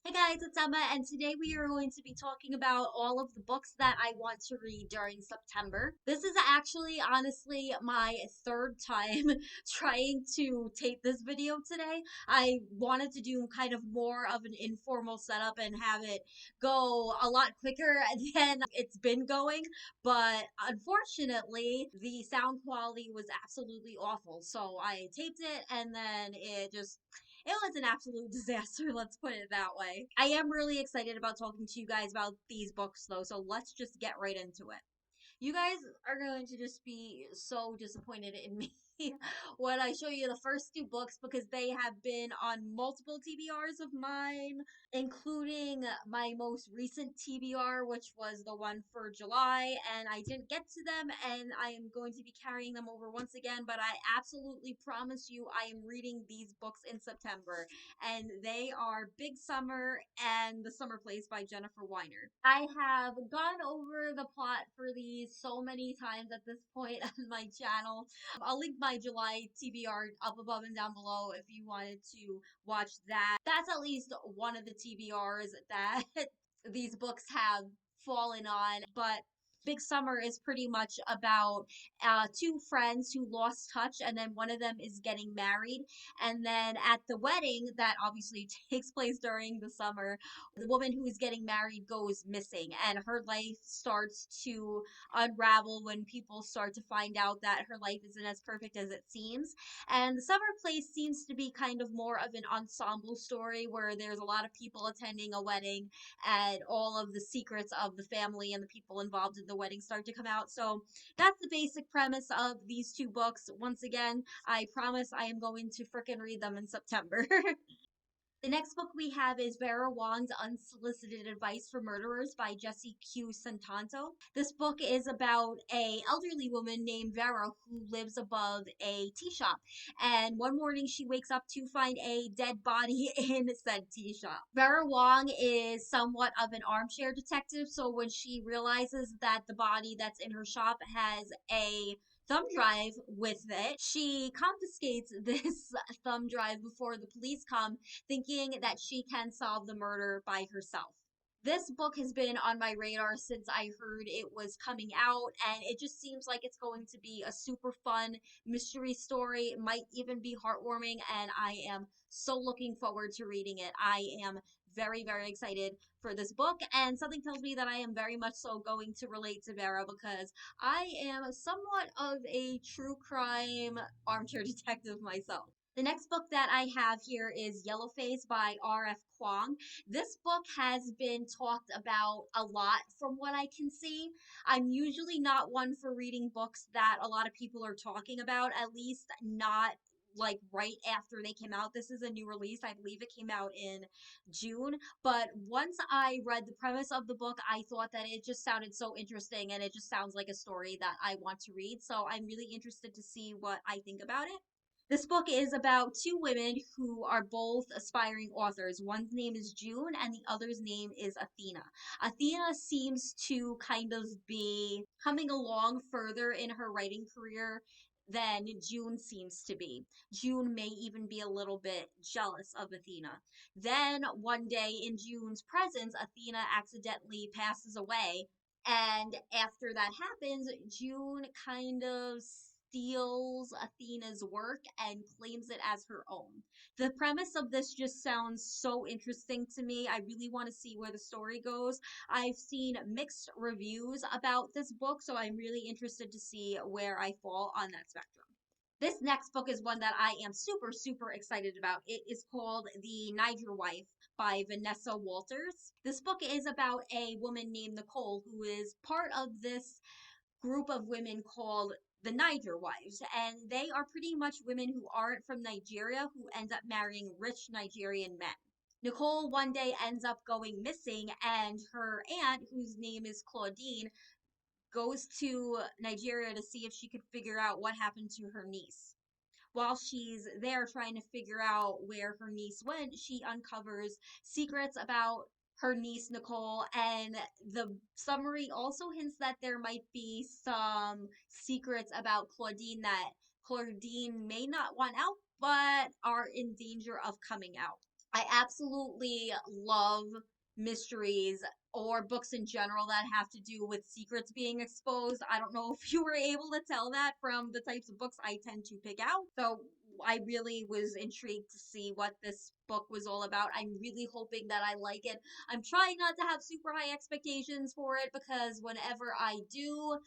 Hey guys, it's Emma, and today we are going to be talking about all of the books that I want to read during September. This is actually, honestly, my third time trying to tape this video today. I wanted to do kind of more of an informal setup and have it go a lot quicker than it's been going, but unfortunately, the sound quality was absolutely awful. So I taped it and then it was an absolute disaster, let's put it that way. I am really excited about talking to you guys about these books, though, so let's just get right into it. You guys are going to just be so disappointed in me when I show you the first two books because they have been on multiple TBRs of mine, including my most recent TBR, which was the one for July, and I didn't get to them, and I am going to be carrying them over once again, but I absolutely promise you I am reading these books in September, and they are Big Summer and The Summer Place by Jennifer Weiner. I have gone over the plot for these so many times at this point on my channel. I'll link my July TBR up above and down below if you wanted to watch that. That's at least one of the TBRs that these books have fallen on, but Big Summer is pretty much about two friends who lost touch, and then one of them is getting married. And then at the wedding, that obviously takes place during the summer, the woman who is getting married goes missing, and her life starts to unravel when people start to find out that her life isn't as perfect as it seems. And the summer place seems to be kind of more of an ensemble story where there's a lot of people attending a wedding and all of the secrets of the family and the people involved in the wedding start to come out. So that's the basic premise of these two books. Once again, I promise I am going to frickin' read them in September. The next book we have is Vera Wong's Unsolicited Advice for Murderers by Jessie Q. Santanto. This book is about a elderly woman named Vera who lives above a tea shop. And one morning she wakes up to find a dead body in said tea shop. Vera Wong is somewhat of an armchair detective, so when she realizes that the body that's in her shop has a thumb drive with it, she confiscates this thumb drive before the police come, thinking that she can solve the murder by herself. This book has been on my radar since I heard it was coming out, and it just seems like it's going to be a super fun mystery story. It might even be heartwarming, and I am so looking forward to reading it. I am very, very excited for this book, and something tells me that I am very much so going to relate to Vera because I am somewhat of a true crime armchair detective myself. The next book that I have here is Yellowface by R.F. Kuang. This book has been talked about a lot from what I can see. I'm usually not one for reading books that a lot of people are talking about, at least not like right after they came out. This is a new release. I believe it came out in June. But once I read the premise of the book, I thought that it just sounded so interesting and it just sounds like a story that I want to read. So I'm really interested to see what I think about it. This book is about two women who are both aspiring authors. One's name is June and the other's name is Athena. Athena seems to kind of be coming along further in her writing career than June seems to be. June may even be a little bit jealous of Athena. Then one day in June's presence, Athena accidentally passes away. And after that happens, June kind of steals Athena's work and claims it as her own. The premise of this just sounds so interesting to me. I really want to see where the story goes. I've seen mixed reviews about this book, so I'm really interested to see where I fall on that spectrum. This next book is one that I am super, super excited about. It is called The Niger Wife by Vanessa Walters. This book is about a woman named Nicole who is part of this group of women called the Niger Wives, and they are pretty much women who aren't from Nigeria who end up marrying rich Nigerian men. Nicole one day ends up going missing, and her aunt, whose name is Claudine, goes to Nigeria to see if she could figure out what happened to her niece. While she's there trying to figure out where her niece went, she uncovers secrets about her niece Nicole, and the summary also hints that there might be some secrets about Claudine that Claudine may not want out, but are in danger of coming out. I absolutely love mysteries or books in general that have to do with secrets being exposed. I don't know if you were able to tell that from the types of books I tend to pick out. So I really was intrigued to see what this book was all about. I'm really hoping that I like it. I'm trying not to have super high expectations for it because whenever I do,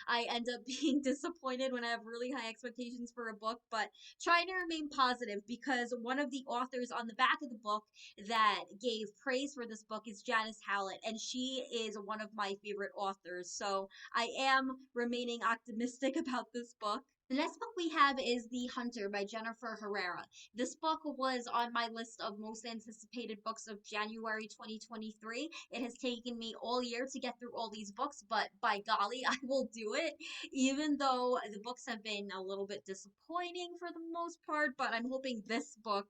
I end up being disappointed when I have really high expectations for a book. But trying to remain positive because one of the authors on the back of the book that gave praise for this book is Janice Hallett, and she is one of my favorite authors. So I am remaining optimistic about this book. The next book we have is The Hunter by Jennifer Herrera. This book was on my list of most anticipated books of January 2023. It has taken me all year to get through all these books, but by golly, I will do it, even though the books have been a little bit disappointing for the most part. But I'm hoping this book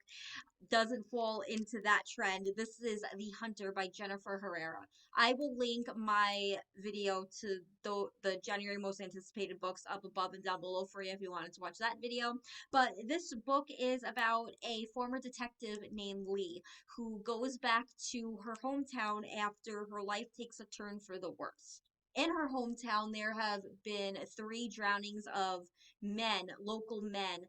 doesn't fall into that trend. This is The Hunter by Jennifer Herrera. I will link my video to the January most anticipated books up above and down below for you if you wanted to watch that video. But this book is about a former detective named Lee who goes back to her hometown after her life takes a turn for the worse. In her hometown, there have been three drownings of men, local men,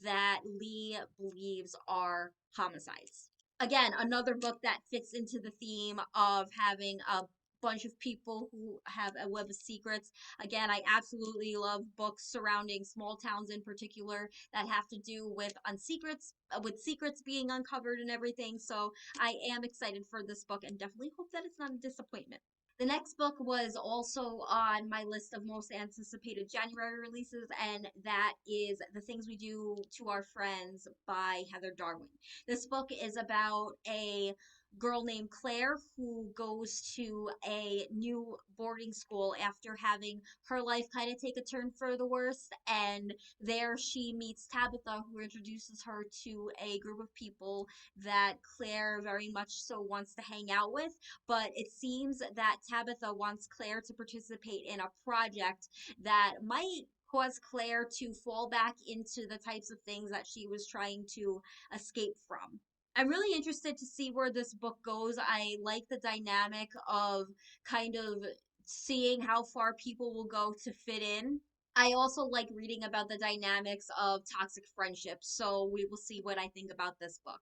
that Lee believes are homicides. Again, another book that fits into the theme of having a bunch of people who have a web of secrets. Again, I absolutely love books surrounding small towns in particular that have to do with secrets being uncovered and everything. So I am excited for this book and definitely hope that it's not a disappointment. The next book was also on my list of most anticipated January releases, and that is The Things We Do to Our Friends by Heather Darwin. This book is about a girl named Claire who goes to a new boarding school after having her life kind of take a turn for the worst. And there she meets Tabitha, who introduces her to a group of people that Claire very much so wants to hang out with, but it seems that Tabitha wants Claire to participate in a project that might cause Claire to fall back into the types of things that she was trying to escape from. I'm really interested to see where this book goes. I like the dynamic of kind of seeing how far people will go to fit in. I also like reading about the dynamics of toxic friendships, so we will see what I think about this book.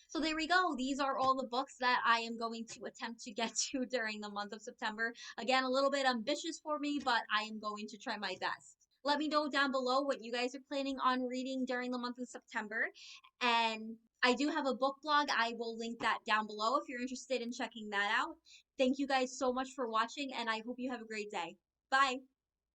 So there we go. These are all the books that I am going to attempt to get to during the month of September. Again, a little bit ambitious for me, but I am going to try my best. Let me know down below what you guys are planning on reading during the month of September. And I do have a book blog. I will link that down below if you're interested in checking that out. Thank you guys so much for watching, and I hope you have a great day. Bye.